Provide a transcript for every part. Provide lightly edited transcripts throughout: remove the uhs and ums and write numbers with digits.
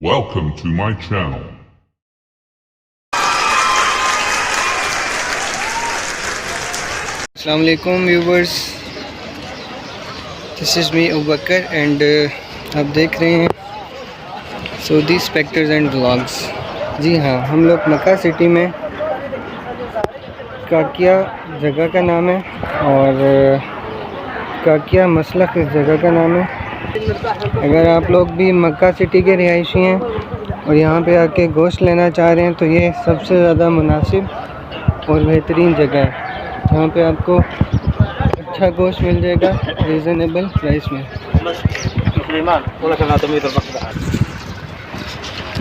Welcome to my channel. Assalamu alaikum viewers, this is me Abu Bakr and आप देख रहे हैं Saudi spectres and vlogs. जी हाँ, हम लोग मक्का सिटी में काकिया जगह का नाम है और काकिया मसलक इस जगह का नाम है। अगर आप लोग भी मक्का सिटी के रिहायशी हैं और यहाँ पे आके गोश्त लेना चाह रहे हैं तो ये सबसे ज़्यादा मुनासिब और बेहतरीन जगह है जहाँ पे आपको अच्छा गोश्त मिल जाएगा रीज़नेबल प्राइस में।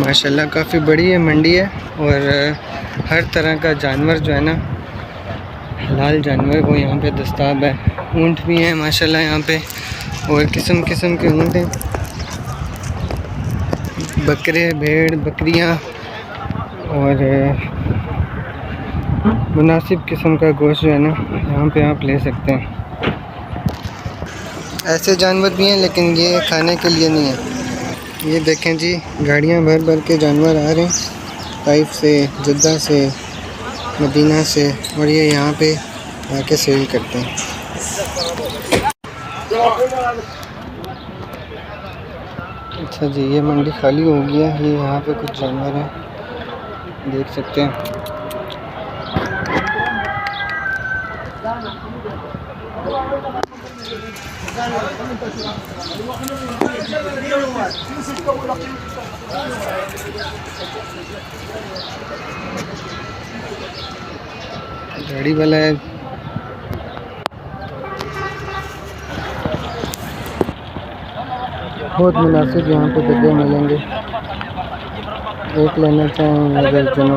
माशाल्लाह काफ़ी बड़ी है मंडी है और हर तरह का जानवर जो है ना, हलाल जानवर वो यहाँ पे दस्ताब है। ऊँट भी हैं माशाल्लाह यहाँ पे और किस्म किस्म के ऊँट हैं, बकरे, भेड़, बकरियाँ और मुनासिब किस्म का गोश्त जो है ना यहाँ पे आप ले सकते हैं। ऐसे जानवर भी हैं लेकिन ये खाने के लिए नहीं है। ये देखें जी, गाड़ियाँ भर भर के जानवर आ रहे हैं ताइफ से, जद्दा से, मदीना से, और ये यहाँ पे आके सेल करते हैं। अच्छा जी, ये मंडी खाली हो गया है। ये यहाँ पे कुछ जानवर हैं, देख सकते हैं। गाड़ी वाला है। बहुत मुनासिब यहाँ पे जगह मिलेंगे। एक लेना चाहें अगर चलो।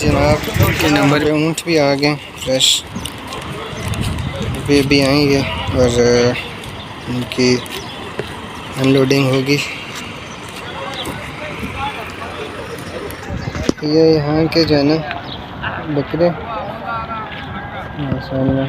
जनाब के नंबर पे ऊँट भी आ गए फ्रेश, पे भी आएंगे और उनकी अनलोडिंग होगी। ये यहाँ के जो है ना बकरे माशाल्लाह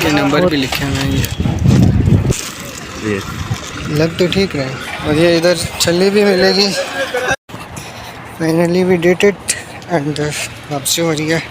के नंबर भी लिखे हुए हैं। ये लग तो ठीक रहे और ये इधर छल्ली भी मिलेगी। Finally we did it and वापसी हो रही है।